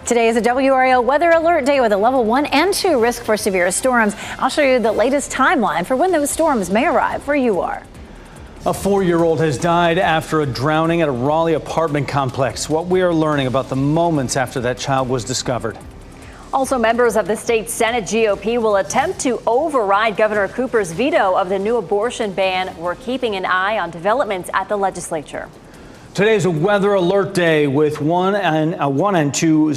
Today is a WRAL weather alert day with a level 1 and 2 risk for severe storms. I'll show you the latest timeline for when those storms may arrive where you are. A 4-year-old has died after a drowning at a Raleigh apartment complex. What we are learning about the moments after that child was discovered. Also, members of the state Senate GOP will attempt to override Governor Cooper's veto of the new abortion ban. We're keeping an eye on developments at the legislature. Today is a weather alert day with 1 and 2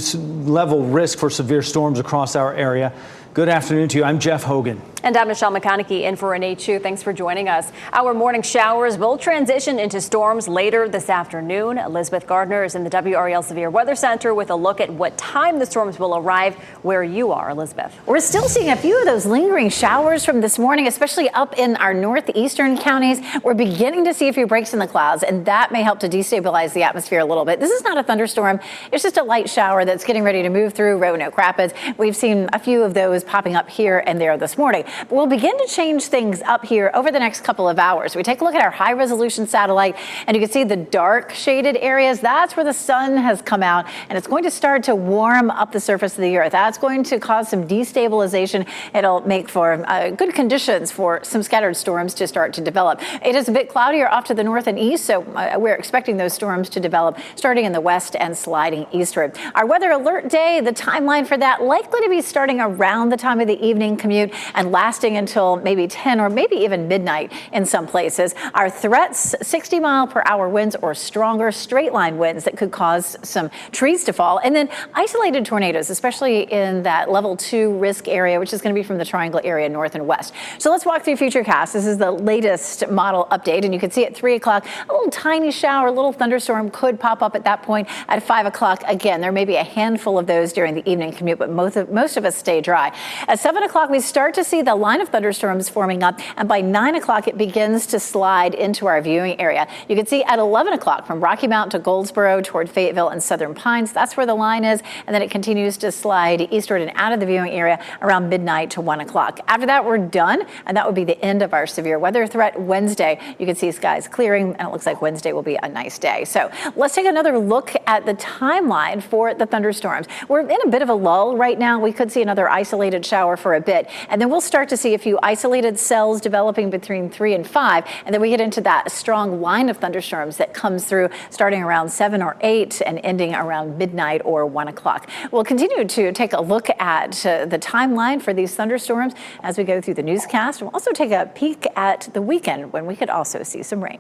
level risk for severe storms across our area. Good afternoon to you. I'm Jeff Hogan. And I'm Michelle McConaughey in for Renee Chu. Thanks for joining us. Our morning showers will transition into storms later this afternoon. Elizabeth Gardner is in the WRAL Severe Weather Center with a look at what time the storms will arrive where you are, Elizabeth. We're still seeing a few of those lingering showers from this morning, especially up in our northeastern counties. We're beginning to see a few breaks in the clouds, and that may help to destabilize the atmosphere a little bit. This is not a thunderstorm. It's just a light shower that's getting ready to move through Roanoke Rapids. We've seen a few of those popping up here and there this morning. But we'll begin to change things up here over the next couple of hours. We take a look at our high resolution satellite, and you can see the dark shaded areas. That's where the sun has come out, and it's going to start to warm up the surface of the earth. That's going to cause some destabilization. It'll make for good conditions for some scattered storms to start to develop. It is a bit cloudier off to the north and east, so we're expecting those storms to develop starting in the west and sliding eastward. Our weather alert day, the timeline for that likely to be starting around the time of the evening commute and lasting until maybe 10 or maybe even midnight in some places. Our threats, 60-mile-per-hour winds or stronger straight line winds that could cause some trees to fall, and then isolated tornadoes, especially in that level 2 risk area, which is going to be from the triangle area north and west. So let's walk through Futurecast. This is the latest model update, and you can see at 3 o'clock, a little tiny shower, a little thunderstorm could pop up at that point. At 5 o'clock, again, there may be a handful of those during the evening commute, but most of us stay dry. At 7 o'clock, we start to see the line of thunderstorms forming up, and by 9 o'clock, it begins to slide into our viewing area. You can see at 11 o'clock from Rocky Mount to Goldsboro toward Fayetteville and Southern Pines. That's where the line is, and then it continues to slide eastward and out of the viewing area around midnight to 1 o'clock. After that, we're done, and that would be the end of our severe weather threat. Wednesday, you can see skies clearing, and it looks like Wednesday will be a nice day. So let's take another look at the timeline for the thunderstorms. We're in a bit of a lull right now. We could see another isolated shower for a bit, and then we'll start to see a few isolated cells developing between 3 and 5, and then we get into that strong line of thunderstorms that comes through starting around 7 or 8 and ending around midnight or 1 o'clock. We'll continue to take a look at the timeline for these thunderstorms as we go through the newscast. We'll also take a peek at the weekend when we could also see some rain.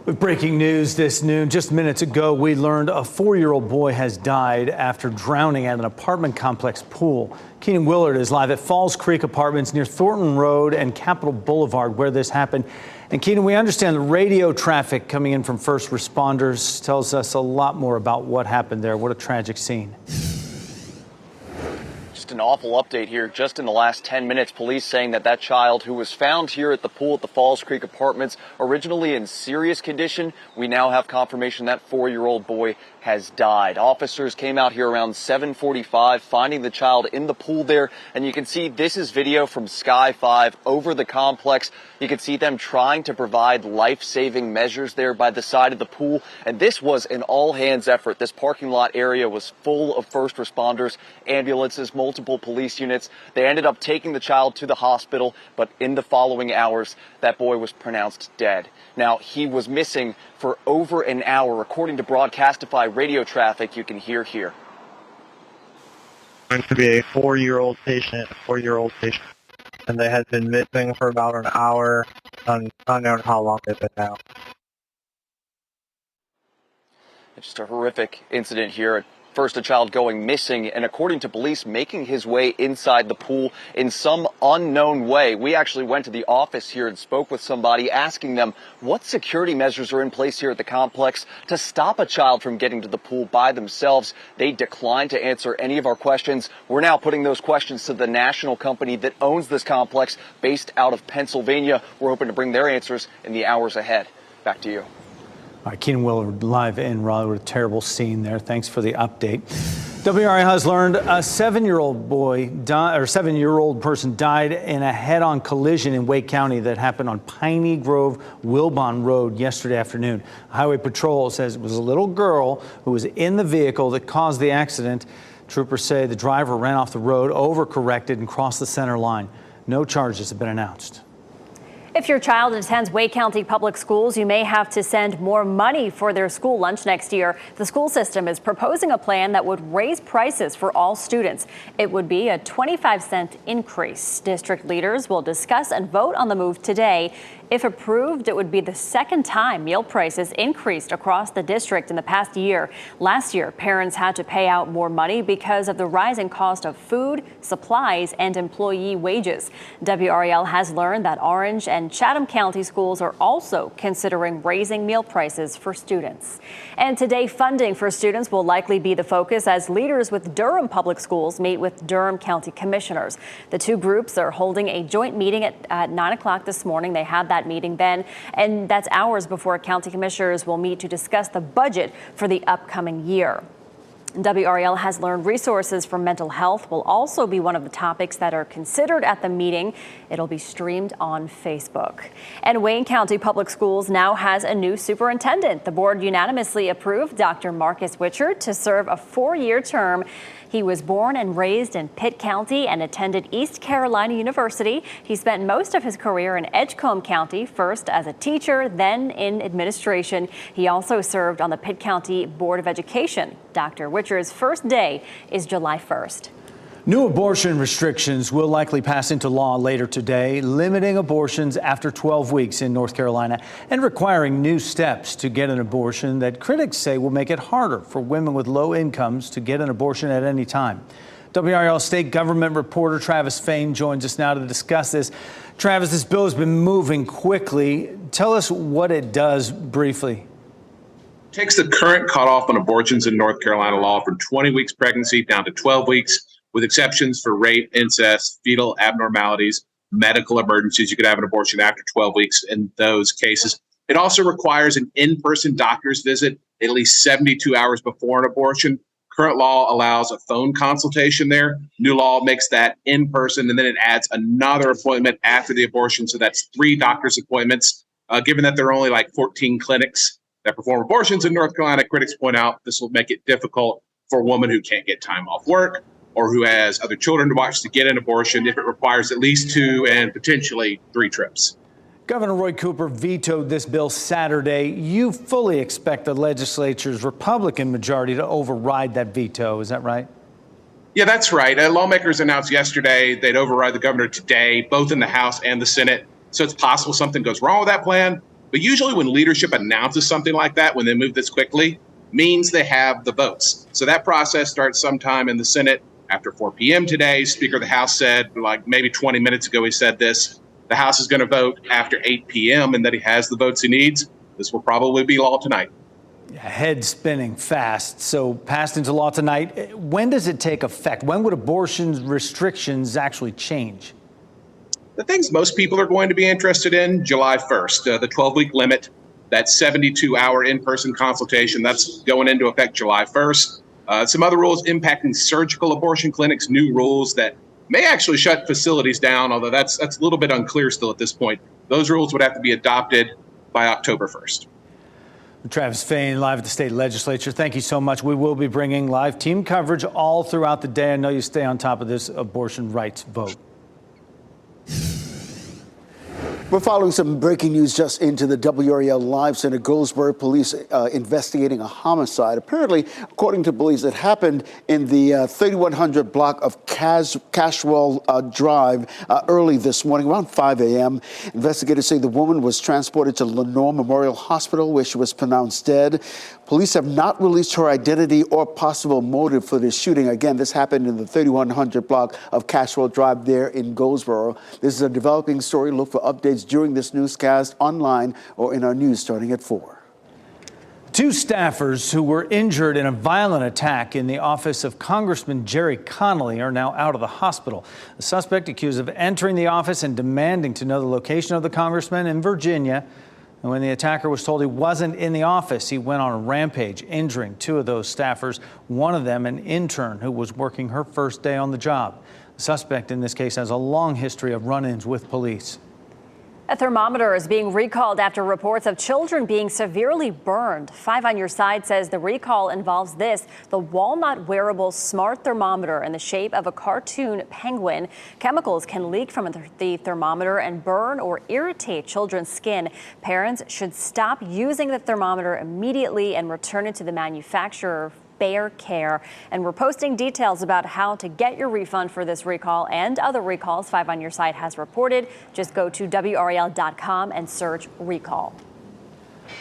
With breaking news this noon, just minutes ago, we learned a 4-year-old boy has died after drowning at an apartment complex pool. Keenan Willard is live at Falls Creek Apartments near Thornton Road and Capitol Boulevard where this happened. And Keenan, we understand the radio traffic coming in from first responders tells us a lot more about what happened there. What a tragic scene. An awful update here. Just in the last 10 minutes, police saying that child who was found here at the pool at the Falls Creek Apartments, originally in serious condition, we now have confirmation that 4-year-old boy has died. Officers came out here around 7:45, finding the child in the pool there, and you can see this is video from Sky 5 over the complex. You can see them trying to provide life-saving measures there by the side of the pool, and this was an all-hands effort. This parking lot area was full of first responders, ambulances, multiple police units. They ended up taking the child to the hospital, but in the following hours, that boy was pronounced dead. Now, he was missing for over an hour, according to Broadcastify radio traffic you can hear here. Going to be a 4-year-old patient, and they had been missing for about an hour, unknown how long they've been now. It's just a horrific incident here. First, a child going missing, and according to police, making his way inside the pool in some unknown way. We actually went to the office here and spoke with somebody, asking them what security measures are in place here at the complex to stop a child from getting to the pool by themselves. They declined to answer any of our questions. We're now putting those questions to the national company that owns this complex based out of Pennsylvania. We're hoping to bring their answers in the hours ahead. Back to you. All right, Keenan Willard live in Raleigh. What a terrible scene there. Thanks for the update. WRAL has learned a 7-year-old person died in a head-on collision in Wake County that happened on Piney Grove Wilbon Road yesterday afternoon. Highway Patrol says it was a little girl who was in the vehicle that caused the accident. Troopers say the driver ran off the road, overcorrected, and crossed the center line. No charges have been announced. If your child attends Wake County Public Schools, you may have to send more money for their school lunch next year. The school system is proposing a plan that would raise prices for all students. It would be a 25-cent increase. District leaders will discuss and vote on the move today. If approved, it would be the second time meal prices increased across the district in the past year. Last year, parents had to pay out more money because of the rising cost of food, supplies, and employee wages. WRAL has learned that Orange and Chatham County schools are also considering raising meal prices for students. And today, funding for students will likely be the focus as leaders with Durham Public Schools meet with Durham County commissioners. The two groups are holding a joint meeting at 9 o'clock this morning. They had that meeting then, and that's hours before county commissioners will meet to discuss the budget for the upcoming year. WRAL has learned resources for mental health will also be one of the topics that are considered at the meeting. It'll be streamed on Facebook. And Wayne County Public Schools now has a new superintendent. The board unanimously approved Dr. Marcus Witcher to serve a 4-year term. He was born and raised in Pitt County and attended East Carolina University. He spent most of his career in Edgecombe County, first as a teacher, then in administration. He also served on the Pitt County Board of Education. Dr. Witcher's first day is July 1st. New abortion restrictions will likely pass into law later today, limiting abortions after 12 weeks in North Carolina and requiring new steps to get an abortion that critics say will make it harder for women with low incomes to get an abortion at any time. WRAL state government reporter Travis Fain joins us now to discuss this. Travis, this bill has been moving quickly. Tell us what it does briefly. Takes the current cutoff on abortions in North Carolina law from 20 weeks pregnancy down to 12 weeks. With exceptions for rape, incest, fetal abnormalities, medical emergencies. You could have an abortion after 12 weeks in those cases. It also requires an in-person doctor's visit at least 72 hours before an abortion. Current law allows a phone consultation there. New law makes that in-person, and then it adds another appointment after the abortion. So that's 3 doctor's appointments. Given that there are only like 14 clinics that perform abortions in North Carolina, critics point out this will make it difficult for a woman who can't get time off work or who has other children to watch to get an abortion if it requires at least 2 and potentially 3 trips. Governor Roy Cooper vetoed this bill Saturday. You fully expect the legislature's Republican majority to override that veto. Is that right? Yeah, that's right. Lawmakers announced yesterday they'd override the governor today, both in the House and the Senate. So it's possible something goes wrong with that plan. But usually when leadership announces something like that, when they move this quickly, means they have the votes. So that process starts sometime in the Senate. After 4 p.m. today, Speaker of the House said, like maybe 20 minutes ago, he said this, the House is going to vote after 8 p.m. and that he has the votes he needs. This will probably be law tonight. Head spinning fast. So passed into law tonight. When does it take effect? When would abortion restrictions actually change? The things most people are going to be interested in, July 1st, the 12-week limit, that 72-hour in-person consultation, that's going into effect July 1st. Some other rules impacting surgical abortion clinics, new rules that may actually shut facilities down, although that's a little bit unclear still at this point. Those rules would have to be adopted by October 1st. Travis Fain, live at the state legislature. Thank you so much. We will be bringing live team coverage all throughout the day. I know you stay on top of this abortion rights vote. We're following some breaking news just into the WRAL Live Center. Goldsboro police investigating a homicide. Apparently, according to police, it happened in the 3100 block of Cashwell Drive early this morning, around 5 a.m. Investigators say the woman was transported to Lenore Memorial Hospital, where she was pronounced dead. Police have not released her identity or possible motive for this shooting. Again, this happened in the 3100 block of Cashwell Drive there in Goldsboro. This is a developing story. Look for updates during this newscast online or in our news starting at 4. 2 staffers who were injured in a violent attack in the office of Congressman Jerry Connolly are now out of the hospital. The suspect accused of entering the office and demanding to know the location of the congressman in Virginia And when the attacker was told he wasn't in the office, he went on a rampage, injuring 2 of those staffers, one of them an intern who was working her first day on the job. The suspect in this case has a long history of run-ins with police. A thermometer is being recalled after reports of children being severely burned. 5 on Your Side says the recall involves this, the walnut wearable smart thermometer in the shape of a cartoon penguin. Chemicals can leak from the thermometer and burn or irritate children's skin. Parents should stop using the thermometer immediately and return it to the manufacturer. Bear care. And we're posting details about how to get your refund for this recall and other recalls 5 on Your Side has reported. Just go to WRAL.com and search recall.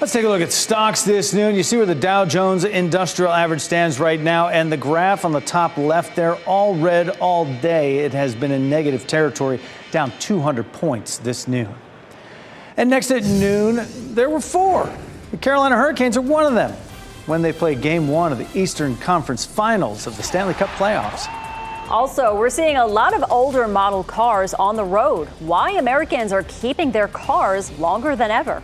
Let's take a look at stocks this noon. You see where the Dow Jones Industrial Average stands right now, and the graph on the top left there, all red all day. It has been in negative territory, down 200 points this noon. And next at noon, there were 4. The Carolina Hurricanes are one of them when they play Game 1 of the Eastern Conference Finals of the Stanley Cup playoffs. Also, we're seeing a lot of older model cars on the road. Why Americans are keeping their cars longer than ever.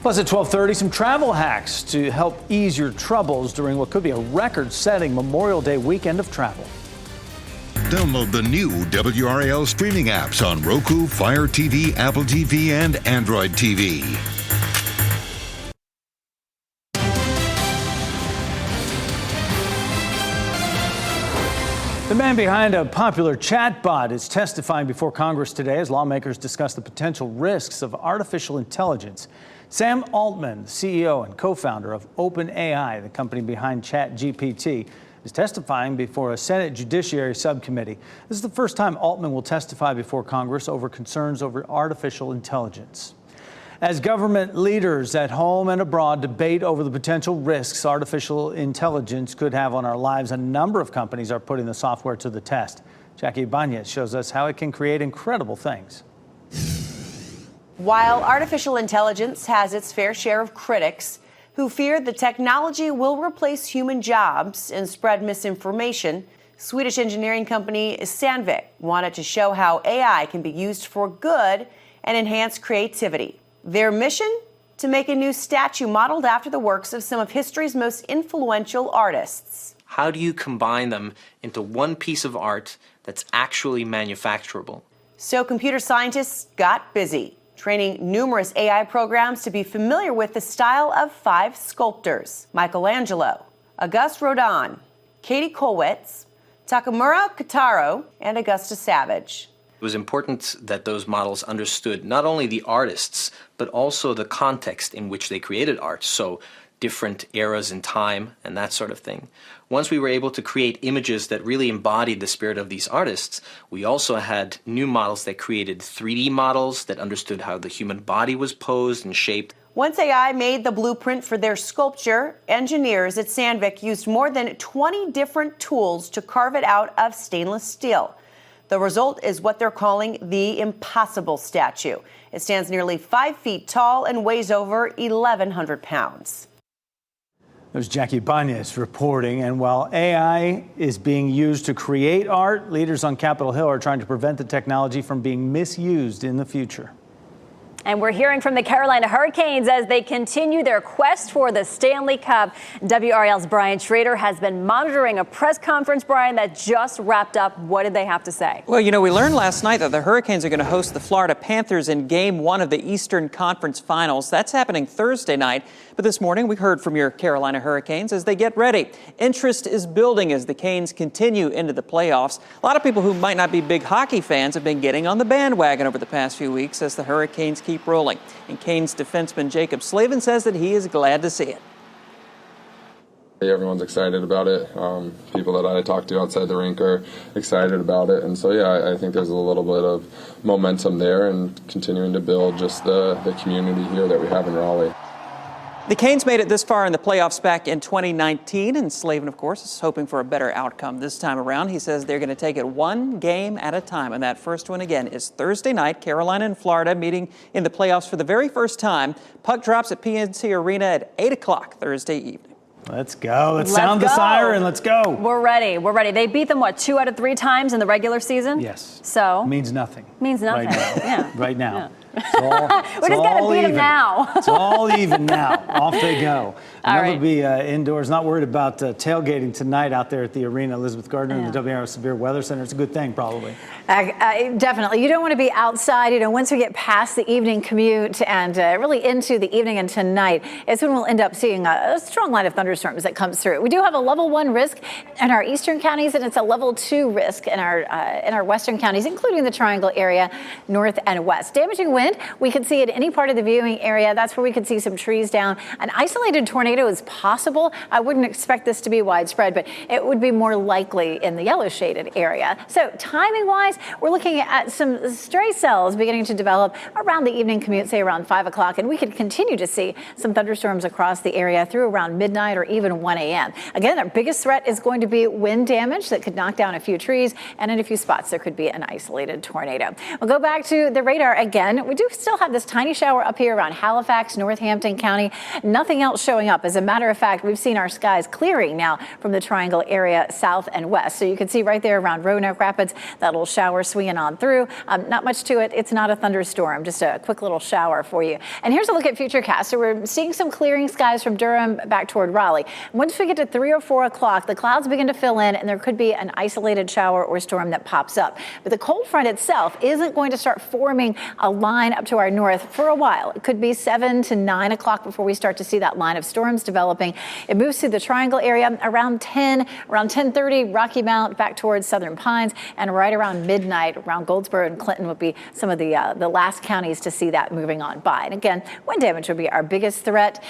Plus at 12:30, some travel hacks to help ease your troubles during what could be a record-setting Memorial Day weekend of travel. Download the new WRAL streaming apps on Roku, Fire TV, Apple TV, and Android TV. The man behind a popular chatbot is testifying before Congress today as lawmakers discuss the potential risks of artificial intelligence. Sam Altman, the CEO and co-founder of OpenAI, the company behind ChatGPT, is testifying before a Senate Judiciary Subcommittee. This is the first time Altman will testify before Congress over concerns over artificial intelligence. As government leaders at home and abroad debate over the potential risks artificial intelligence could have on our lives, a number of companies are putting the software to the test. Jackie Ibanez shows us how it can create incredible things. While artificial intelligence has its fair share of critics who fear the technology will replace human jobs and spread misinformation, Swedish engineering company Sandvik wanted to show how AI can be used for good and enhance creativity. Their mission? To make a new statue modeled after the works of some of history's most influential artists. How do you combine them into one piece of art that's actually manufacturable? So computer scientists got busy, training numerous AI programs to be familiar with the style of 5 sculptors: Michelangelo, Auguste Rodin, Katie Kollwitz, Takamura Kataro, and Augusta Savage. It was important that those models understood not only the artists, but also the context in which they created art, so different eras in time and that sort of thing. Once we were able to create images that really embodied the spirit of these artists, we also had new models that created 3D models that understood how the human body was posed and shaped. Once AI made the blueprint for their sculpture, engineers at Sandvik used more than 20 different tools to carve it out of stainless steel. The result is what they're calling the impossible statue. It stands nearly 5 feet tall and weighs over 1,100 pounds. There's Jackie Ibanez reporting. And while AI is being used to create art, leaders on Capitol Hill are trying to prevent the technology from being misused in the future. And we're hearing from the Carolina Hurricanes as they continue their quest for the Stanley Cup. WRAL's Brian Schrader has been monitoring a press conference, Brian, that just wrapped up. What did they have to say? Well, you know, we learned last night that the Hurricanes are going to host the Florida Panthers in Game 1 of the Eastern Conference Finals. That's happening Thursday night. But this morning, we heard from your Carolina Hurricanes as they get ready. Interest is building as the Canes continue into the playoffs. A lot of people who might not be big hockey fans have been getting on the bandwagon over the past few weeks as the Hurricanes keep rolling. And Canes defenseman Jacob Slavin says that he is glad to see it. Everyone's excited about it. People that I talk to outside the rink are excited about it. And so, yeah, I think there's a little bit of momentum there and continuing to build just the community here that we have in Raleigh. The Canes made it this far in the playoffs back in 2019, and Slavin, of course, is hoping for a better outcome this time around. He says they're going to take it one game at a time, and that first one, again, is Thursday night. Carolina and Florida meeting in the playoffs for the very first time. Puck drops at PNC Arena at 8 o'clock Thursday evening. Let's go. Let's sound the siren. Let's go. We're ready. We're ready. They beat them, what, 2 out of 3 times in the regular season? Yes. So? Means nothing. Means nothing. Right now. Yeah. Right now. Yeah. We just got to beat them now. It's all even now. Off they go. All And right. they'll be indoors, not worried about tailgating tonight out there at the arena. Elizabeth Gardner in the WRAL Severe Weather Center. It's a good thing, probably. Definitely. You don't want to be outside. Once we get past the evening commute and really into the evening and tonight, it's when we'll end up seeing a strong line of thunderstorms that comes through. We do have a level 1 risk in our eastern counties, and it's a level 2 risk in our western counties, including the Triangle area, north and west. Damaging wind, we could see at any part of the viewing area. That's where we could see some trees down. An isolated tornado is possible. I wouldn't expect this to be widespread, but it would be more likely in the yellow shaded area. So timing wise, we're looking at some stray cells beginning to develop around the evening commute, say around 5 o'clock, and we could continue to see some thunderstorms across the area through around midnight or even 1 a.m. Again, our biggest threat is going to be wind damage that could knock down a few trees, and in a few spots there could be an isolated tornado. We'll go back to the radar again. We do still have this tiny shower up here around Halifax, Northampton County. Nothing else showing up. As a matter of fact, we've seen our skies clearing now from the Triangle area south and west. So you can see right there around Roanoke Rapids, that little shower swinging on through. Not much to it. It's not a thunderstorm, just a quick little shower for you. And here's a look at Futurecast. So we're seeing some clearing skies from Durham back toward Raleigh. Once we get to 3 or 4 o'clock, the clouds begin to fill in and there could be an isolated shower or storm that pops up. But the cold front itself isn't going to start forming a line up to our north for a while. It could be 7 to 9 o'clock before we start to see that line of storms developing. It moves through the Triangle area around 10:30, Rocky Mount back towards Southern Pines, and right around midnight around Goldsboro and Clinton would be some of the last counties to see that moving on by. And again, wind damage would be our biggest threat.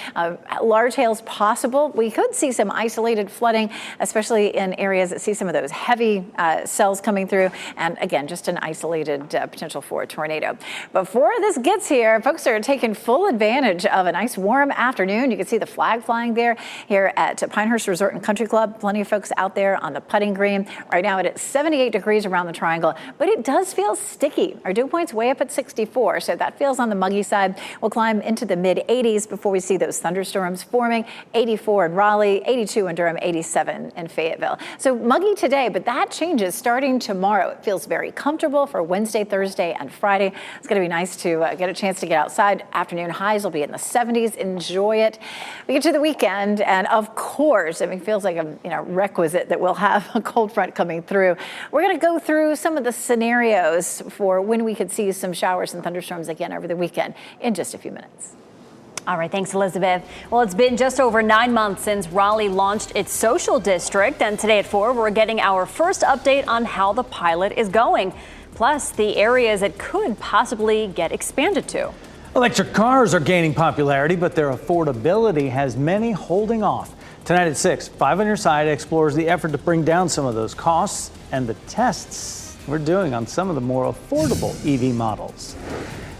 Large hails possible. We could see some isolated flooding, especially in areas that see some of those heavy cells coming through. And again, just an isolated potential for a tornado. Before this gets here, folks are taking full advantage of a nice warm afternoon. You can see the flag flying there here at Pinehurst Resort and Country Club. Plenty of folks out there on the putting green. Right now it's 78 degrees around the Triangle, but it does feel sticky. Our dew point's way up at 64, so that feels on the muggy side. We'll climb into the mid 80s before we see those thunderstorms forming. 84 in Raleigh, 82 in Durham, 87 in Fayetteville. So muggy today, but that changes starting tomorrow. It feels very comfortable for Wednesday, Thursday, and Friday. It's going to be nice to get a chance to get outside. Afternoon highs will be in the 70s. Enjoy it. We get to the weekend, and of course, it feels like a requisite that we'll have a cold front coming through. We're going to go through some of the scenarios for when we could see some showers and thunderstorms again over the weekend in just a few minutes. All right, thanks, Elizabeth. Well, it's been just over 9 months since Raleigh launched its social district, and today at 4, we're getting our first update on how the pilot is going, plus the areas it could possibly get expanded to. Electric cars are gaining popularity, but their affordability has many holding off. Tonight at 6, 5 on Your Side explores the effort to bring down some of those costs and the tests we're doing on some of the more affordable EV models.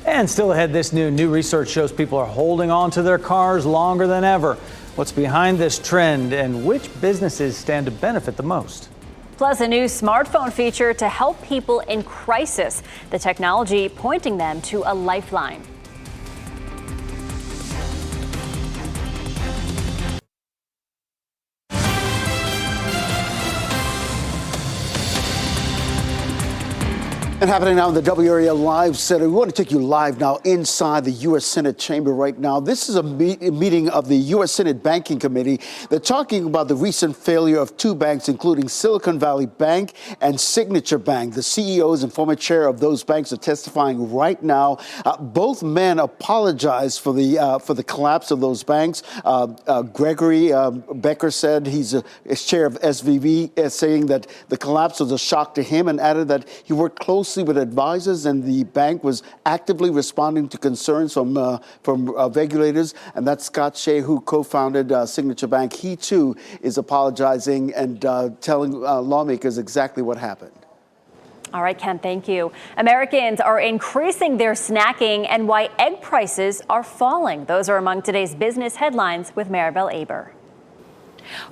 And still ahead this noon, new research shows people are holding on to their cars longer than ever. What's behind this trend and which businesses stand to benefit the most? Plus, a new smartphone feature to help people in crisis. The technology pointing them to a lifeline. And happening now in the WRAL Live Center, we want to take you live now inside the U.S. Senate chamber right now. This is a meeting of the U.S. Senate Banking Committee. They're talking about the recent failure of 2 banks, including Silicon Valley Bank and Signature Bank. The CEOs and former chair of those banks are testifying right now. Both men apologized for the collapse of those banks. Gregory Becker said he's chair of SVB, saying that the collapse was a shock to him, and added that he worked closely with advisors and the bank was actively responding to concerns from regulators. And that's Scott Shea, who co-founded Signature Bank. He too is apologizing and telling lawmakers exactly what happened. All right, Ken, thank you. Americans are increasing their snacking and why egg prices are falling. Those are among today's business headlines with Maribel Aber.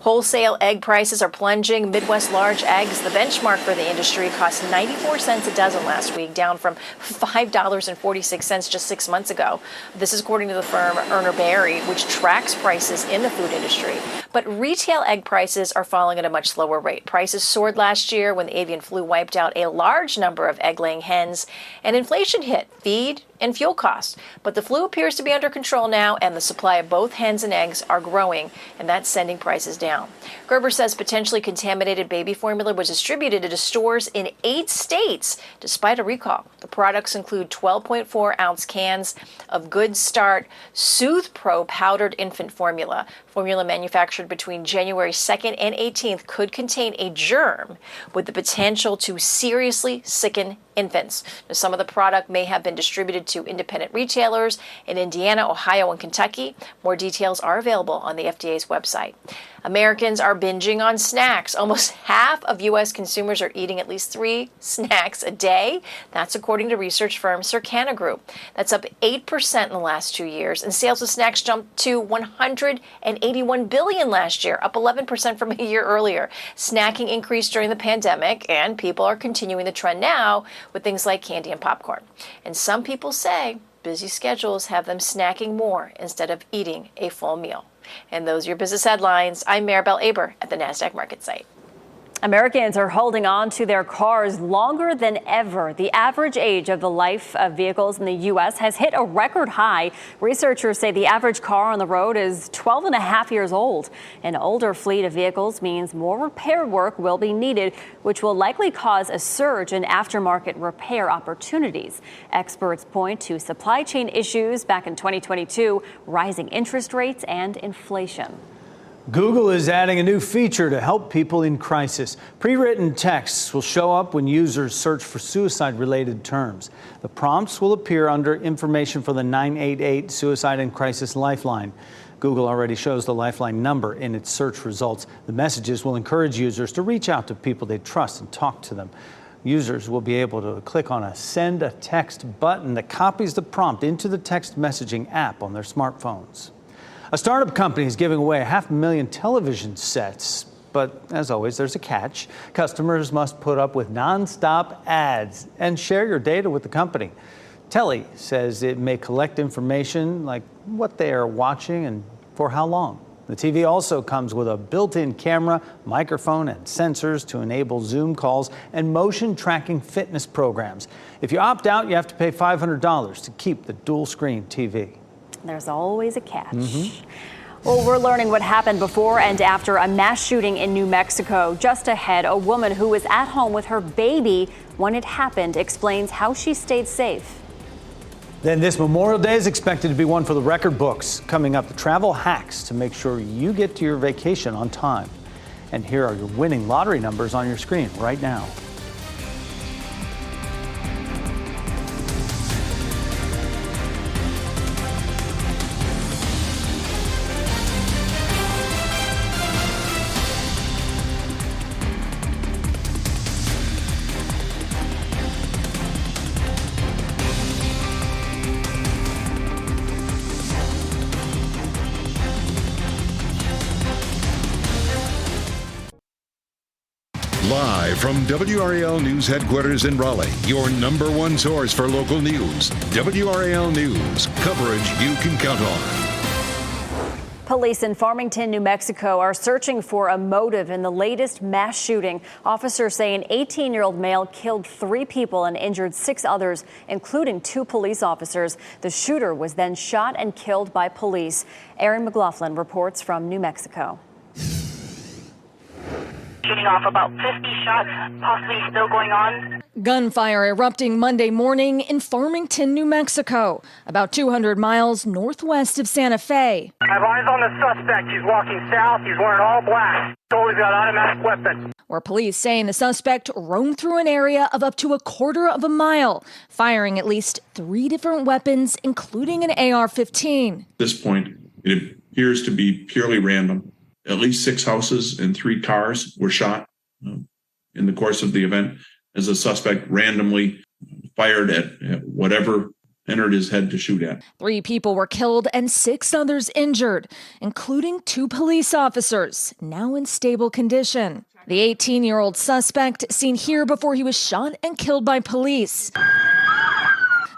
Wholesale egg prices are plunging. Midwest large eggs, the benchmark for the industry, cost 94 cents a dozen last week, down from $5.46 just 6 months ago. This is according to the firm Urner Barry, which tracks prices in the food industry. But retail egg prices are falling at a much slower rate. Prices soared last year when the avian flu wiped out a large number of egg-laying hens, and inflation hit feed and fuel costs. But the flu appears to be under control now, and the supply of both hens and eggs are growing, and that's sending prices down. Gerber says potentially contaminated baby formula was distributed into stores in 8 states despite a recall. The products include 12.4-ounce cans of Good Start Soothe Pro powdered infant formula. Formula manufactured between January 2nd and 18th could contain a germ with the potential to seriously sicken infants. Now, some of the product may have been distributed to independent retailers in Indiana, Ohio, and Kentucky. More details are available on the FDA's website. Americans are binging on snacks. Almost half of U.S. consumers are eating at least 3 snacks a day. That's according to research firm Circana Group. That's up 8% in the last 2 years, and sales of snacks jumped to $181 billion last year, up 11% from a year earlier. Snacking increased during the pandemic, and people are continuing the trend now with things like candy and popcorn. And some people say busy schedules have them snacking more instead of eating a full meal. And those are your business headlines. I'm Maribel Aber at the NASDAQ market site. Americans are holding on to their cars longer than ever. The average age of the life of vehicles in the U.S. has hit a record high. Researchers say the average car on the road is 12 and a half years old. An older fleet of vehicles means more repair work will be needed, which will likely cause a surge in aftermarket repair opportunities. Experts point to supply chain issues back in 2022, rising interest rates, and inflation. Google is adding a new feature to help people in crisis. Pre-written texts will show up when users search for suicide-related terms. The prompts will appear under information for the 988 Suicide and Crisis Lifeline. Google already shows the Lifeline number in its search results. The messages will encourage users to reach out to people they trust and talk to them. Users will be able to click on a Send a Text button that copies the prompt into the text messaging app on their smartphones. A startup company is giving away 500,000 television sets, but as always, there's a catch. Customers must put up with nonstop ads and share your data with the company. Telly says it may collect information like what they are watching and for how long. The TV also comes with a built-in camera, microphone, and sensors to enable Zoom calls and motion tracking fitness programs. If you opt out, you have to pay $500 to keep the dual-screen TV. There's always a catch. Well, we're learning what happened before and after a mass shooting in New Mexico. Just ahead, a woman who was at home with her baby when it happened explains how she stayed safe. Then this Memorial Day is expected to be one for the record books. Coming up, the travel hacks to make sure you get to your vacation on time. And here are your winning lottery numbers on your screen right now. Live from WRAL News headquarters in Raleigh, your number one source for local news. WRAL News, coverage you can count on. Police in Farmington, New Mexico are searching for a motive in the latest mass shooting. Officers say an 18-year-old male killed 3 people and injured 6 others, including 2 police officers. The shooter was then shot and killed by police. Aaron McLaughlin reports from New Mexico. Shooting off about 50 shots, possibly still going on. Gunfire erupting Monday morning in Farmington, New Mexico, about 200 miles northwest of Santa Fe. I have eyes on the suspect. He's walking south. He's wearing all black. He's got automatic weapon. Where police saying the suspect roamed through an area of up to a quarter of a mile, firing at least 3 different weapons, including an AR-15. At this point, it appears to be purely random. At least 6 houses and 3 cars were shot in the course of the event as the suspect randomly fired at whatever entered his head to shoot at. 3 people were killed and 6 others injured, including 2 police officers, now in stable condition. The 18-year-old suspect seen here before he was shot and killed by police.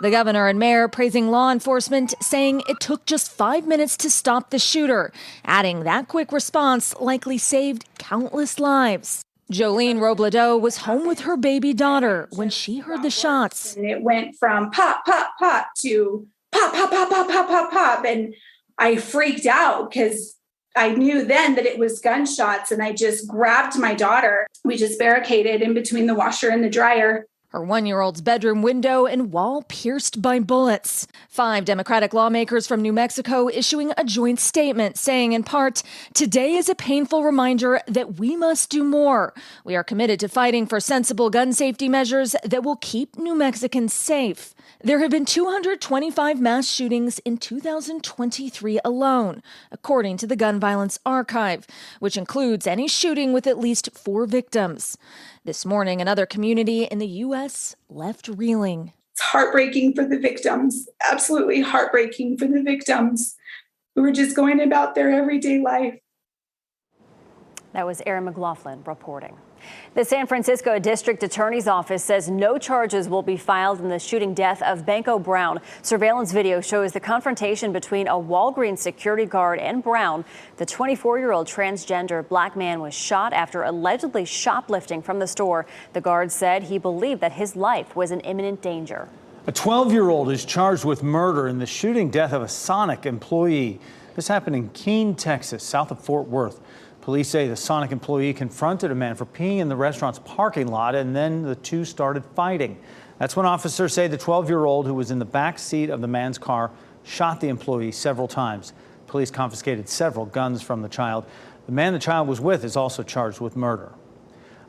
The governor and mayor praising law enforcement, saying it took just 5 minutes to stop the shooter, adding that quick response likely saved countless lives. Jolene Robledo was home with her baby daughter when she heard the shots. And it went from pop, pop, pop to pop, pop, pop, pop, pop, pop, pop. And I freaked out because I knew then that it was gunshots, and I just grabbed my daughter. We just barricaded in between the washer and the dryer. Her 1-year-old's bedroom window and wall pierced by bullets. 5 Democratic lawmakers from New Mexico issuing a joint statement saying, in part, today is a painful reminder that we must do more. We are committed to fighting for sensible gun safety measures that will keep New Mexicans safe. There have been 225 mass shootings in 2023 alone, according to the Gun Violence Archive, which includes any shooting with at least 4 victims. This morning, another community in the U.S. left reeling. It's heartbreaking for the victims, absolutely heartbreaking for the victims who are just going about their everyday life. That was Erin McLaughlin reporting. The San Francisco District Attorney's Office says no charges will be filed in the shooting death of Banco Brown. Surveillance video shows the confrontation between a Walgreens security guard and Brown. The 24-year-old transgender black man was shot after allegedly shoplifting from the store. The guard said he believed that his life was in imminent danger. A 12-year-old is charged with murder in the shooting death of a Sonic employee. This happened in Keene, Texas, south of Fort Worth. Police say the Sonic employee confronted a man for peeing in the restaurant's parking lot, and then the two started fighting. That's when officers say the 12-year-old who was in the back seat of the man's car shot the employee several times. Police confiscated several guns from the child. The man the child was with is also charged with murder.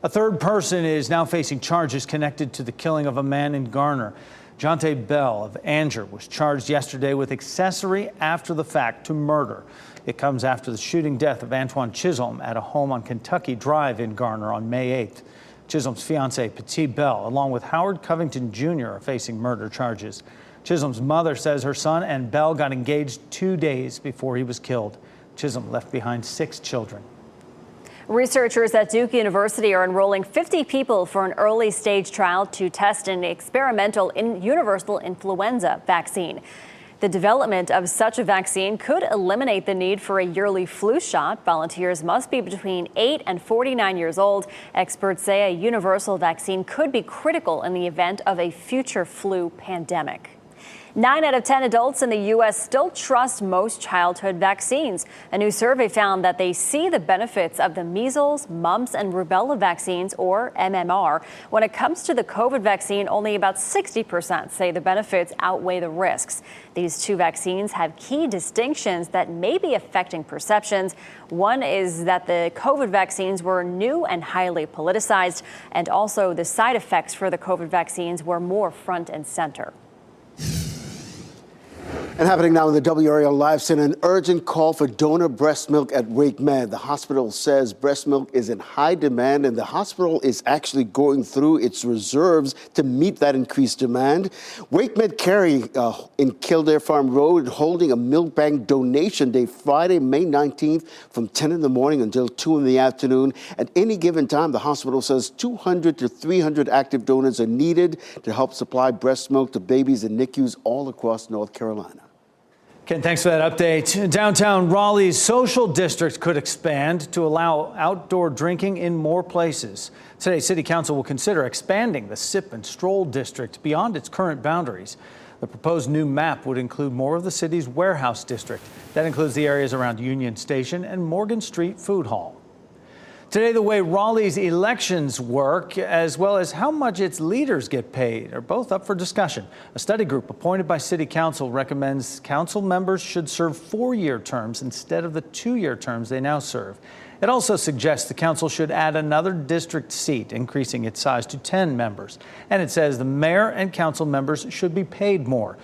A third person is now facing charges connected to the killing of a man in Garner. Jonte Bell of Anger was charged yesterday with accessory after the fact to murder. It comes after the shooting death of Antoine Chisholm at a home on Kentucky Drive in Garner on May 8th. Chisholm's fiancee, Petite Bell, along with Howard Covington Jr., are facing murder charges. Chisholm's mother says her son and Bell got engaged 2 days before he was killed. Chisholm left behind 6 children. Researchers at Duke University are enrolling 50 people for an early stage trial to test an experimental universal influenza vaccine. The development of such a vaccine could eliminate the need for a yearly flu shot. Volunteers must be between 8 and 49 years old. Experts say a universal vaccine could be critical in the event of a future flu pandemic. 9 out of 10 adults in the U.S. still trust most childhood vaccines. A new survey found that they see the benefits of the measles, mumps, and rubella vaccines, or MMR. When it comes to the COVID vaccine, only about 60% say the benefits outweigh the risks. These 2 vaccines have key distinctions that may be affecting perceptions. One is that the COVID vaccines were new and highly politicized, and also the side effects for the COVID vaccines were more front and center. And happening now in the WRAL Live Center, an urgent call for donor breast milk at WakeMed. The hospital says breast milk is in high demand, and the hospital is actually going through its reserves to meet that increased demand. WakeMed Carey in Kildare Farm Road holding a milk bank donation day Friday, May 19th from 10 in the morning until 2 in the afternoon. At any given time, the hospital says 200 to 300 active donors are needed to help supply breast milk to babies in NICUs all across North Carolina. Ken, thanks for that update. Downtown Raleigh's social district could expand to allow outdoor drinking in more places. Today, City Council will consider expanding the Sip and Stroll district beyond its current boundaries. The proposed new map would include more of the city's warehouse district. That includes the areas around Union Station and Morgan Street Food Hall. Today, the way Raleigh's elections work, as well as how much its leaders get paid, are both up for discussion. A study group appointed by City Council recommends council members should serve 4-year terms instead of the 2-year terms they now serve. It also suggests the council should add another district seat, increasing its size to 10 members. And it says the mayor and council members should be paid more.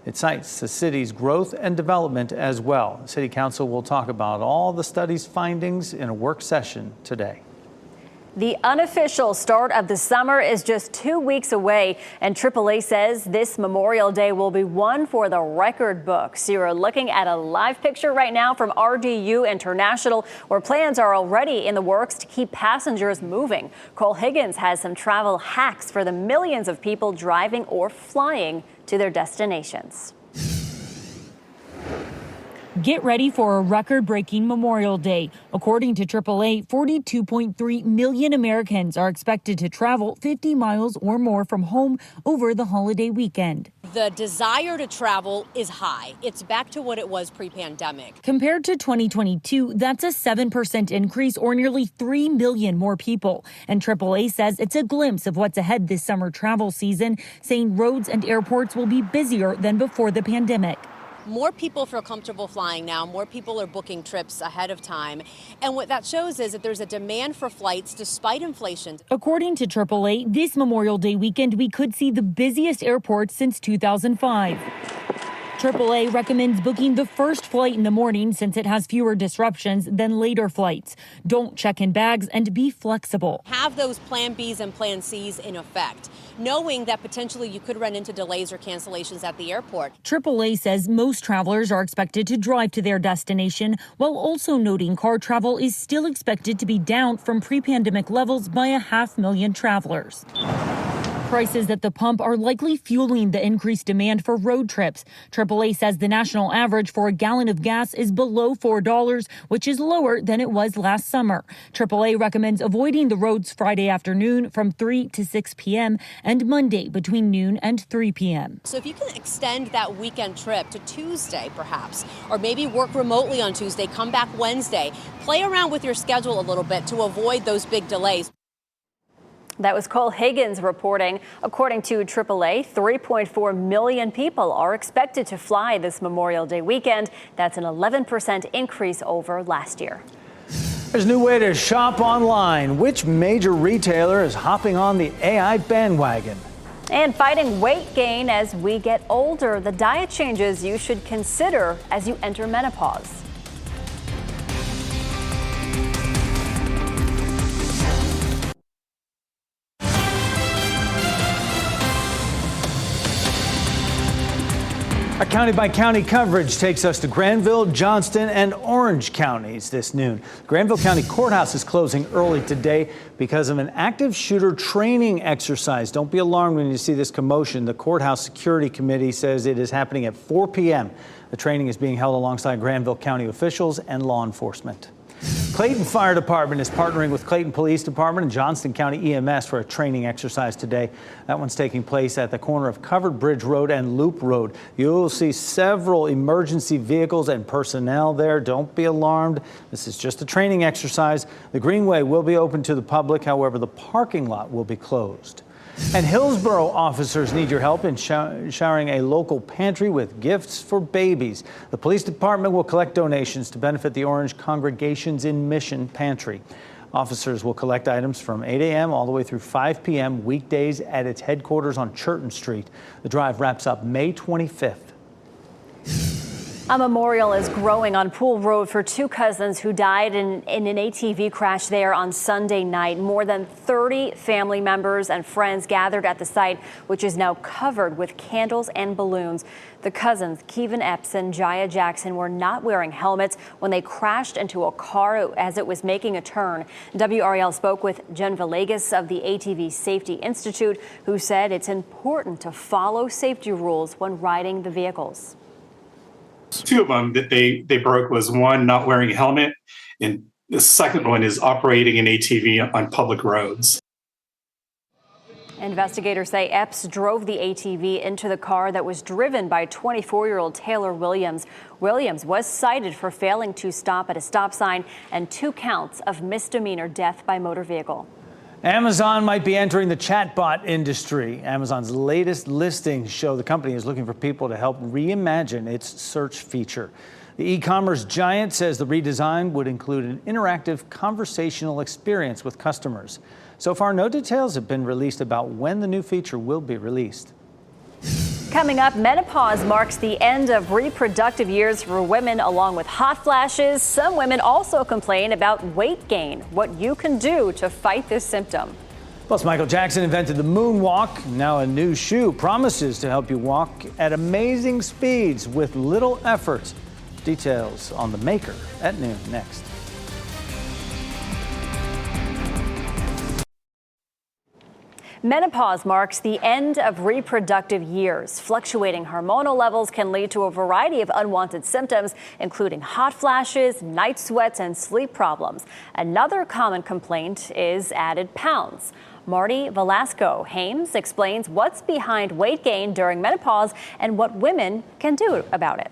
It cites the city's growth and development as well. City Council will talk about all the study's findings in a work session today. The unofficial start of the summer is just 2 weeks away, and AAA says this Memorial Day will be one for the record books. You're looking at a live picture right now from RDU International, where plans are already in the works to keep passengers moving. Cole Higgins has some travel hacks for the millions of people driving or flying to their destinations. Get ready for a record-breaking Memorial Day. According to AAA, 42.3 million Americans are expected to travel 50 miles or more from home over the holiday weekend. The desire to travel is high. It's back to what it was pre-pandemic. Compared to 2022, that's a 7% increase, or nearly 3 million more people. And AAA says it's a glimpse of what's ahead this summer travel season, saying roads and airports will be busier than before the pandemic. More people feel comfortable flying now. More people are booking trips ahead of time. And what that shows is that there's a demand for flights despite inflation. According to AAA, this Memorial Day weekend, we could see the busiest airports since 2005. AAA recommends booking the first flight in the morning since it has fewer disruptions than later flights. Don't check in bags and be flexible. Have those plan Bs and plan Cs in effect, knowing that potentially you could run into delays or cancellations at the airport. AAA says most travelers are expected to drive to their destination, while also noting car travel is still expected to be down from pre-pandemic levels by 500,000 travelers. Prices at the pump are likely fueling the increased demand for road trips. AAA says the national average for a gallon of gas is below $4, which is lower than it was last summer. AAA recommends avoiding the roads Friday afternoon from 3 to 6 p.m. and Monday between noon and 3 p.m. So if you can extend that weekend trip to Tuesday, perhaps, or maybe work remotely on Tuesday, come back Wednesday, play around with your schedule a little bit to avoid those big delays. That was Cole Higgins reporting. According to AAA, 3.4 million people are expected to fly this Memorial Day weekend. That's an 11% increase over last year. There's a new way to shop online. Which major retailer is hopping on the AI bandwagon? And fighting weight gain as we get older, the diet changes you should consider as you enter menopause. Our county-by-county coverage takes us to Granville, Johnston, and Orange counties this noon. Granville County Courthouse is closing early today because of an active shooter training exercise. Don't be alarmed when you see this commotion. The Courthouse Security Committee says it is happening at 4 p.m. The training is being held alongside Granville County officials and law enforcement. Clayton Fire Department is partnering with Clayton Police Department and Johnston County EMS for a training exercise today. That one's taking place at the corner of Covered Bridge Road and Loop Road. You'll see several emergency vehicles and personnel there. Don't be alarmed. This is just a training exercise. The Greenway will be open to the public. However, the parking lot will be closed. And Hillsborough officers need your help in showering a local pantry with gifts for babies. The police department will collect donations to benefit the Orange Congregations in Mission Pantry. Officers will collect items from 8 a.m. all the way through 5 p.m. weekdays at its headquarters on Churton Street. The drive wraps up May 25th. A memorial is growing on Pool Road for two cousins who died in an ATV crash there on Sunday night. More than 30 family members and friends gathered at the site, which is now covered with candles and balloons. The cousins, Kevin Epps and Jaya Jackson, were not wearing helmets when they crashed into a car as it was making a turn. WRAL spoke with Jen Villegas of the ATV Safety Institute, who said it's important to follow safety rules when riding the vehicles. Two of them that they broke was one, not wearing a helmet, and the second one is operating an ATV on public roads. Investigators say Epps drove the ATV into the car that was driven by 24-year-old Taylor Williams. Williams was cited for failing to stop at a stop sign and 2 counts of misdemeanor death by motor vehicle. Amazon might be entering the chatbot industry. Amazon's latest listings show the company is looking for people to help reimagine its search feature. The e-commerce giant says the redesign would include an interactive conversational experience with customers. So far, no details have been released about when the new feature will be released. Coming up, menopause marks the end of reproductive years for women, along with hot flashes. Some women also complain about weight gain. What you can do to fight this symptom. Plus, Michael Jackson invented the moonwalk. Now a new shoe promises to help you walk at amazing speeds with little effort. Details on the maker at noon next. Menopause marks the end of reproductive years. Fluctuating hormonal levels can lead to a variety of unwanted symptoms, including hot flashes, night sweats, and sleep problems. Another common complaint is added pounds. Marty Velasco-Hames explains what's behind weight gain during menopause and what women can do about it.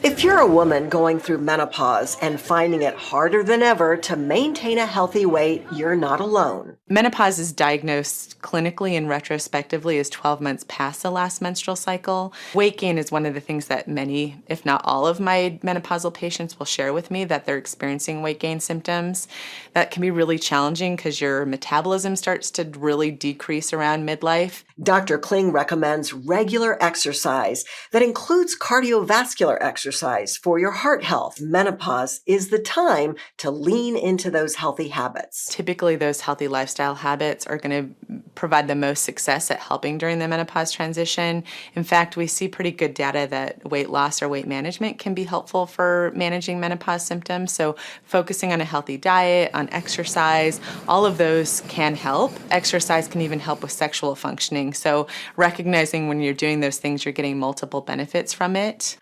If you're a woman going through menopause and finding it harder than ever to maintain a healthy weight, you're not alone. Menopause is diagnosed clinically and retrospectively as 12 months past the last menstrual cycle. Weight gain is one of the things that many, if not all of my menopausal patients will share with me, that they're experiencing weight gain symptoms. That can be really challenging because your metabolism starts to really decrease around midlife. Dr. Kling recommends regular exercise that includes cardiovascular exercise for your heart health. Menopause is the time to lean into those healthy habits. Typically, those healthy lifestyle habits are going to provide the most success at helping during the menopause transition. In fact, we see pretty good data that weight loss or weight management can be helpful for managing menopause symptoms. So focusing on a healthy diet, on exercise, all of those can help. Exercise can even help with sexual functioning. So recognizing when you're doing those things, you're getting multiple benefits from it.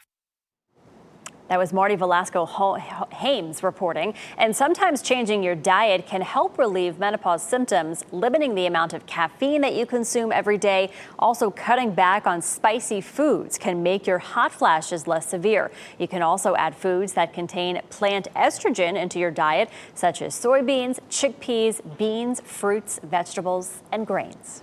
That was Marty Velasco-Hames reporting. And sometimes changing your diet can help relieve menopause symptoms, limiting the amount of caffeine that you consume every day. Also, cutting back on spicy foods can make your hot flashes less severe. You can also add foods that contain plant estrogen into your diet, such as soybeans, chickpeas, beans, fruits, vegetables, and grains.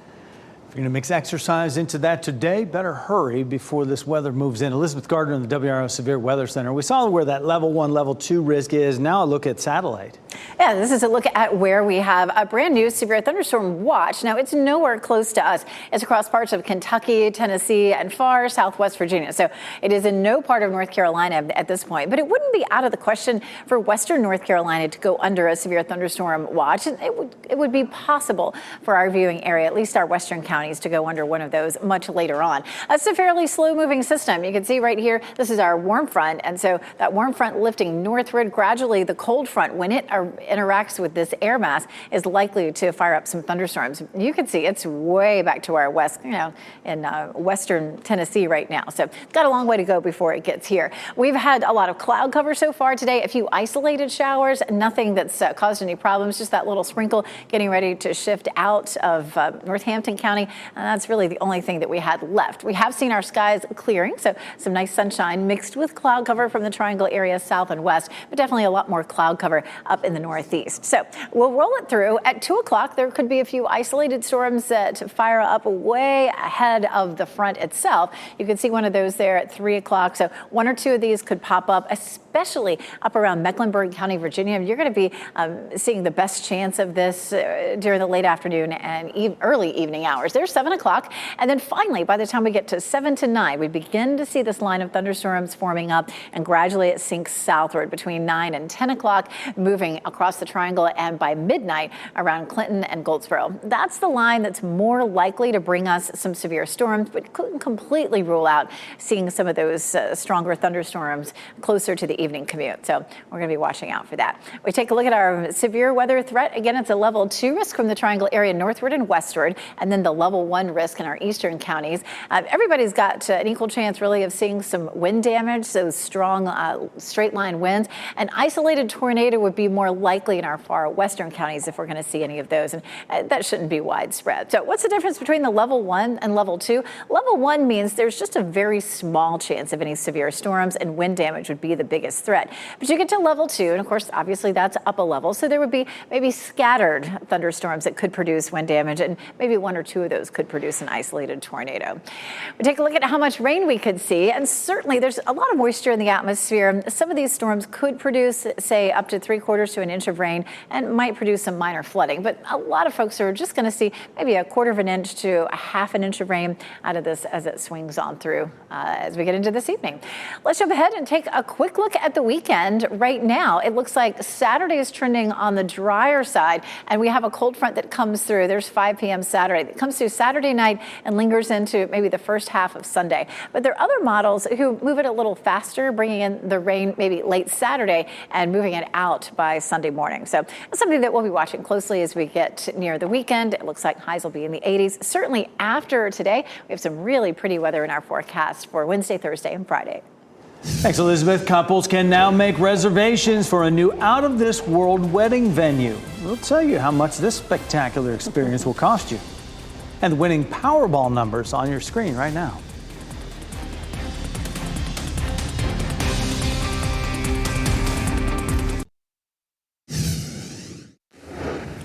If you're going to mix exercise into that today, better hurry before this weather moves in. Elizabeth Gardner in the WRAL Severe Weather Center. We saw where that level 1, level 2 risk is. Now a look at satellite. Yeah, this is a look at where we have a brand new severe thunderstorm watch. Now, it's nowhere close to us. It's across parts of Kentucky, Tennessee, and far southwest Virginia. So it is in no part of North Carolina at this point. But it wouldn't be out of the question for western North Carolina to go under a severe thunderstorm watch. It would be possible for our viewing area, at least our western counties, to go under one of those much later on. It's a fairly slow-moving system. You can see right here, this is our warm front. And so that warm front lifting northward, gradually the cold front, when it interacts with this air mass, is likely to fire up some thunderstorms. You can see it's way back to our west, in western Tennessee right now. So it's got a long way to go before it gets here. We've had a lot of cloud cover so far today, a few isolated showers, nothing that's caused any problems, just that little sprinkle getting ready to shift out of Northampton County. And that's really the only thing that we had left. We have seen our skies clearing, so some nice sunshine mixed with cloud cover from the triangle area south and west, but definitely a lot more cloud cover up in the northeast. So we'll roll it through. At 2 o'clock, there could be a few isolated storms that fire up way ahead of the front itself. You can see one of those there at 3 o'clock. So 1 or 2 of these could pop up, especially up around Mecklenburg County, Virginia. You're going to be seeing the best chance of this during the late afternoon and early evening hours. There's 7 o'clock. And then finally, by the time we get to 7 to 9, we begin to see this line of thunderstorms forming up, and gradually it sinks southward between 9 and 10 o'clock, moving across the triangle, and by midnight around Clinton and Goldsboro. That's the line that's more likely to bring us some severe storms, but couldn't completely rule out seeing some of those stronger thunderstorms closer to the evening commute. So we're going to be watching out for that. We take a look at our severe weather threat. Again, it's a level 2 risk from the triangle area northward and westward, and then the level 1 risk in our eastern counties. Everybody's got an equal chance really of seeing some wind damage, those strong straight line winds. An isolated tornado would be more likely in our far western counties if we're going to see any of those, and that shouldn't be widespread. So what's the difference between the level 1 and level 2? Level 1 means there's just a very small chance of any severe storms, and wind damage would be the biggest threat. But you get to level 2, and of course, obviously that's up a level, so there would be maybe scattered thunderstorms that could produce wind damage, and maybe 1 or 2 of those could produce an isolated tornado. We take a look at how much rain we could see, and certainly there's a lot of moisture in the atmosphere. Some of these storms could produce, say, up to 3/4 to an inch of rain and might produce some minor flooding. But a lot of folks are just going to see maybe a quarter of an inch to a half an inch of rain out of this as it swings on through as we get into this evening. Let's jump ahead and take a quick look at the weekend. Right now, it looks like Saturday is trending on the drier side, and we have a cold front that comes through. There's 5 p.m. Saturday that comes through Saturday night and lingers into maybe the first half of Sunday. But there are other models who move it a little faster, bringing in the rain maybe late Saturday and moving it out by Sunday morning. So it's something that we'll be watching closely as we get near the weekend. It looks like highs will be in the 80s. Certainly after today, we have some really pretty weather in our forecast for Wednesday, Thursday, and Friday. Thanks, Elizabeth. Couples can now make reservations for a new out-of-this-world wedding venue. We'll tell you how much this spectacular experience will cost you. And the winning Powerball numbers on your screen right now.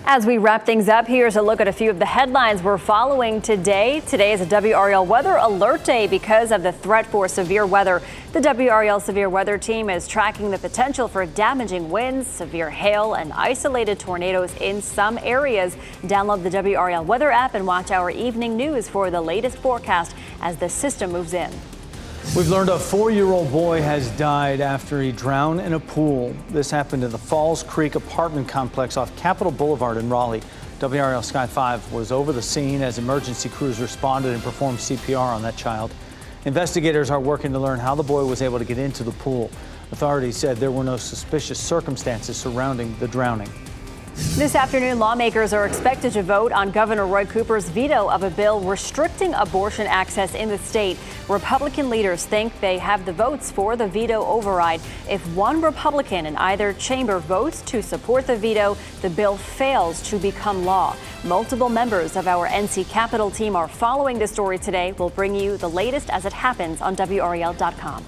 As we wrap things up, here's a look at a few of the headlines we're following today. Today is a WRAL weather alert day because of the threat for severe weather. The WRAL severe weather team is tracking the potential for damaging winds, severe hail, and isolated tornadoes in some areas. Download the WRAL weather app and watch our evening news for the latest forecast as the system moves in. We've learned a 4-year-old boy has died after he drowned in a pool. This happened in the Falls Creek apartment complex off Capitol Boulevard in Raleigh. WRAL Sky 5 was over the scene as emergency crews responded and performed CPR on that child. Investigators are working to learn how the boy was able to get into the pool. Authorities said there were no suspicious circumstances surrounding the drowning. This afternoon, lawmakers are expected to vote on Governor Roy Cooper's veto of a bill restricting abortion access in the state. Republican leaders think they have the votes for the veto override. If one Republican in either chamber votes to support the veto, the bill fails to become law. Multiple members of our NC Capitol team are following the story today. We'll bring you the latest as it happens on WRAL.com.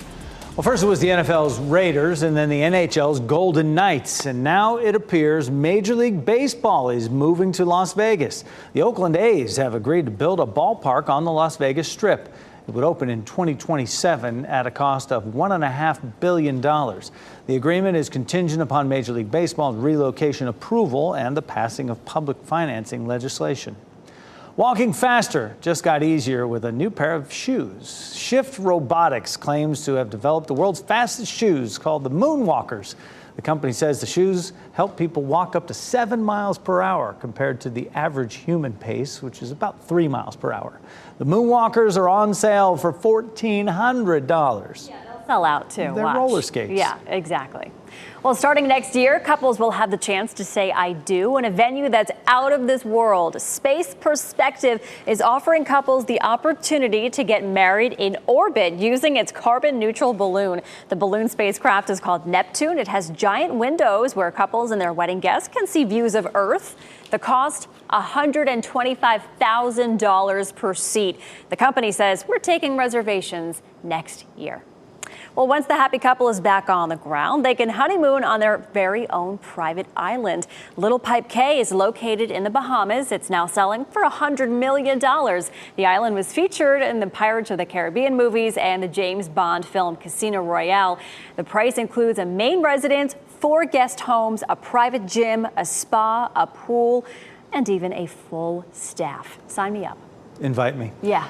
Well, first it was the NFL's Raiders and then the NHL's Golden Knights. And now it appears Major League Baseball is moving to Las Vegas. The Oakland A's have agreed to build a ballpark on the Las Vegas Strip. It would open in 2027 at a cost of $1.5 billion. The agreement is contingent upon Major League Baseball's relocation approval and the passing of public financing legislation. Walking faster just got easier with a new pair of shoes. Shift Robotics claims to have developed the world's fastest shoes called the Moonwalkers. The company says the shoes help people walk up to 7 miles per hour compared to the average human pace, which is about 3 miles per hour. The Moonwalkers are on sale for $1,400. Yeah, they'll sell out too. They're Watch. roller skates. Yeah, exactly. Well, starting next year, couples will have the chance to say I do in a venue that's out of this world. Space Perspective is offering couples the opportunity to get married in orbit using its carbon neutral balloon. The balloon spacecraft is called Neptune. It has giant windows where couples and their wedding guests can see views of Earth. The cost, $125,000 per seat. The company says we're taking reservations next year. Well, once the happy couple is back on the ground, they can honeymoon on their very own private island. Little Pipe Cay is located in the Bahamas. It's now selling for $100 million. The island was featured in the Pirates of the Caribbean movies and the James Bond film Casino Royale. The price includes a main residence, 4 guest homes, a private gym, a spa, a pool, and even a full staff. Sign me up. Invite me. Yeah.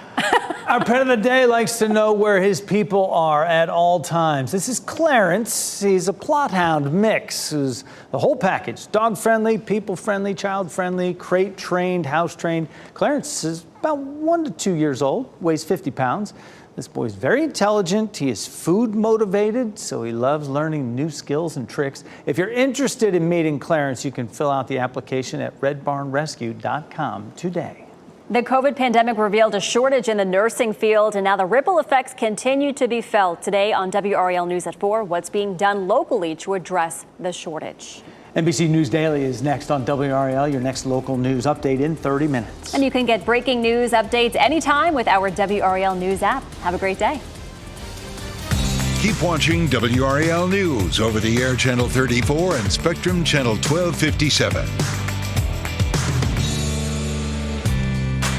Our pet of the day likes to know where his people are at all times. This is Clarence. He's a plot hound mix, who's the whole package. Dog-friendly, people-friendly, child-friendly, crate-trained, house-trained. Clarence is about 1 to 2 years old, weighs 50 pounds. This boy's very intelligent. He is food-motivated, so he loves learning new skills and tricks. If you're interested in meeting Clarence, you can fill out the application at redbarnrescue.com today. The COVID pandemic revealed a shortage in the nursing field, and now the ripple effects continue to be felt. Today on WRAL News at 4, what's being done locally to address the shortage. NBC News Daily is next on WRAL, your next local news update in 30 minutes. And you can get breaking news updates anytime with our WRAL News app. Have a great day. Keep watching WRAL News over the air channel 34 and Spectrum channel 1257.